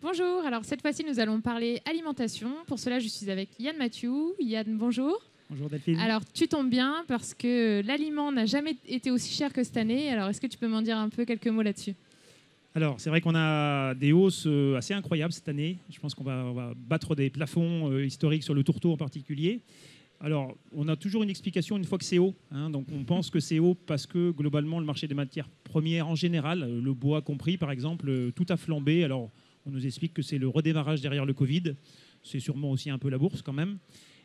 Bonjour, alors cette fois-ci nous allons parler alimentation. Pour cela je suis avec Yann Mathieu. Yann, bonjour. Bonjour Delphine. Alors tu tombes bien parce que l'aliment n'a jamais été aussi cher que cette année. Alors est-ce que tu peux m'en dire un peu quelques mots là-dessus? Alors c'est vrai qu'on a des hausses assez incroyables cette année. Je pense qu'on va battre des plafonds historiques sur le tourteau en particulier. Alors on a toujours une explication une fois que c'est haut, hein. Donc on pense que c'est haut parce que globalement le marché des matières premières en général, le bois compris par exemple, tout a flambé. Alors on nous explique que c'est le redémarrage derrière le Covid. C'est sûrement aussi un peu la bourse quand même.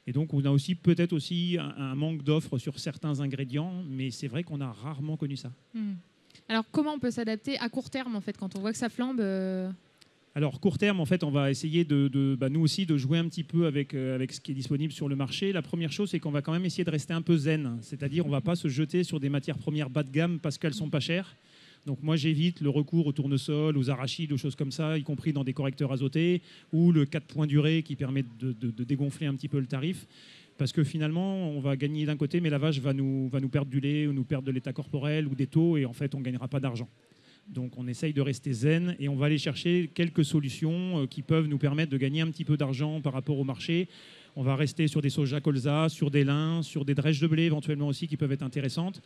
Et donc on a aussi peut-être aussi un manque d'offres sur certains ingrédients, mais c'est vrai qu'on a rarement connu ça. Alors comment on peut s'adapter à court terme en fait quand on voit que ça flambe Alors court terme, en fait, on va essayer nous aussi de jouer un petit peu avec ce qui est disponible sur le marché. La première chose, c'est qu'on va quand même essayer de rester un peu zen, c'est-à-dire on ne va pas se jeter sur des matières premières bas de gamme parce qu'elles sont pas chères. Donc moi j'évite le recours au tournesol, aux arachides, aux choses comme ça, y compris dans des correcteurs azotés, ou le 4 points durée qui permet de dégonfler un petit peu le tarif. Parce que finalement, on va gagner d'un côté, mais la vache va nous perdre du lait, ou nous perdre de l'état corporel, ou des taux, et en fait on ne gagnera pas d'argent. Donc on essaye de rester zen et on va aller chercher quelques solutions qui peuvent nous permettre de gagner un petit peu d'argent par rapport au marché. On va rester sur des soja colza, sur des lins, sur des drèches de blé éventuellement aussi qui peuvent être intéressantes.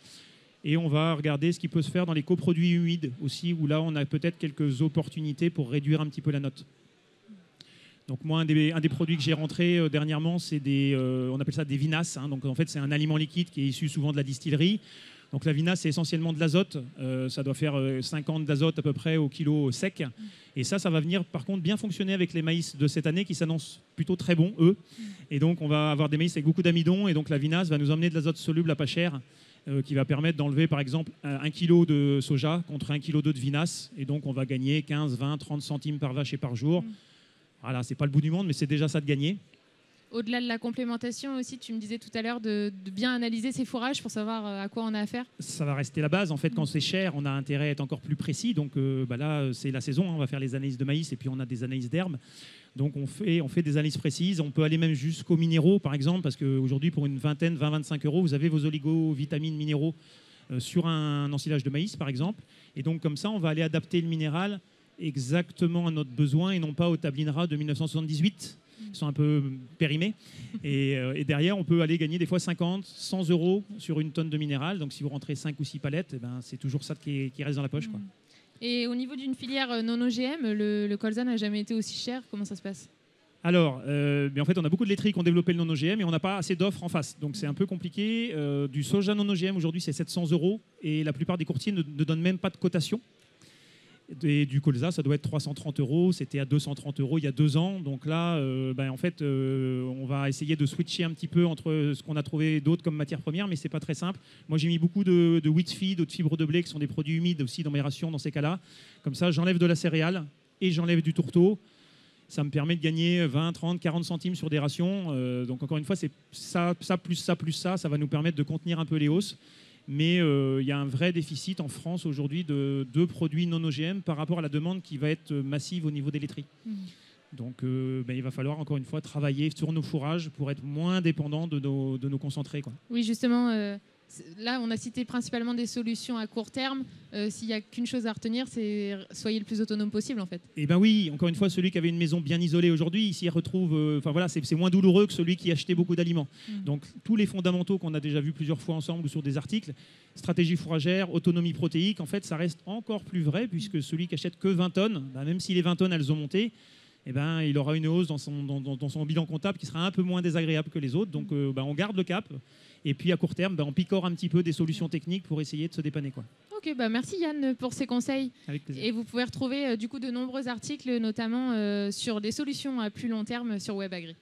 Et on va regarder ce qui peut se faire dans les coproduits humides aussi, où là on a peut-être quelques opportunités pour réduire un petit peu la note. Donc moi, un des produits que j'ai rentré dernièrement, c'est on appelle ça des vinasses, hein. Donc en fait, c'est un aliment liquide qui est issu souvent de la distillerie. Donc la vinasse, c'est essentiellement de l'azote. Ça doit faire 50 d'azote à peu près au kilo sec. Et ça va venir par contre bien fonctionner avec les maïs de cette année qui s'annoncent plutôt très bons, eux. Et donc on va avoir des maïs avec beaucoup d'amidon. Et donc la vinasse va nous emmener de l'azote soluble à pas cher qui va permettre d'enlever par exemple 1 kg de soja contre 1 kg de vinasse. Et donc on va gagner 15, 20, 30 centimes par vache et par jour. Voilà, c'est pas le bout du monde, mais c'est déjà ça de gagner. Au-delà de la complémentation aussi, tu me disais tout à l'heure de bien analyser ses fourrages pour savoir à quoi on a affaire. Ça va rester la base. En fait, quand c'est cher, on a intérêt à être encore plus précis. Donc là, c'est la saison. On va faire les analyses de maïs et puis on a des analyses d'herbes. Donc on fait des analyses précises. On peut aller même jusqu'aux minéraux, par exemple, parce qu'aujourd'hui, pour une vingtaine, 20-25 €, vous avez vos oligovitamines minéraux sur un ensilage de maïs, par exemple. Et donc comme ça, on va aller adapter le minéral exactement à notre besoin et non pas aux tablinras de 1978 qui sont un peu périmés. Et derrière, on peut aller gagner des fois 50, 100 € sur une tonne de minéral. Donc si vous rentrez 5 ou 6 palettes, eh ben, c'est toujours ça qui reste dans la poche, quoi. Et au niveau d'une filière non OGM, le colza n'a jamais été aussi cher. Comment ça se passe? Alors, en fait, on a beaucoup de laiteries qui ont développé le non-OGM et on n'a pas assez d'offres en face. Donc c'est un peu compliqué. Du soja non-OGM, aujourd'hui, c'est 700 € et la plupart des courtiers ne donnent même pas de cotation. Et du colza, ça doit être 330 €. C'était à 230 € il y a 2 ans. Donc là, en fait, on va essayer de switcher un petit peu entre ce qu'on a trouvé d'autres comme matières premières, mais c'est pas très simple. Moi, j'ai mis beaucoup de wheat feed, de fibres de blé, qui sont des produits humides aussi dans mes rations dans ces cas-là. Comme ça, j'enlève de la céréale et j'enlève du tourteau. Ça me permet de gagner 20, 30, 40 centimes sur des rations. Donc encore une fois, c'est ça plus ça plus ça. Ça va nous permettre de contenir un peu les hausses. Mais il y a un vrai déficit en France aujourd'hui de produits non OGM par rapport à la demande qui va être massive au niveau des laiteries. Donc il va falloir encore une fois travailler sur nos fourrages pour être moins dépendants de nos concentrés, quoi. Oui, justement, là on a cité principalement des solutions à court terme. S'il n'y a qu'une chose à retenir, c'est soyez le plus autonome possible en fait. Eh bien oui, encore une fois, celui qui avait une maison bien isolée aujourd'hui, il s'y retrouve, c'est moins douloureux que celui qui achetait beaucoup d'aliments. Donc tous les fondamentaux qu'on a déjà vus plusieurs fois ensemble ou sur des articles, stratégie fourragère, autonomie protéique, en fait ça reste encore plus vrai puisque celui qui achète que 20 tonnes, même si les 20 tonnes elles ont monté, eh ben, il aura une hausse dans son bilan comptable qui sera un peu moins désagréable que les autres. Donc on garde le cap. Et puis à court terme, on picore un petit peu des solutions techniques pour essayer de se dépanner, quoi. Ok, merci Yann pour ces conseils. Avec plaisir. Et vous pouvez retrouver du coup de nombreux articles, notamment sur des solutions à plus long terme sur WebAgri.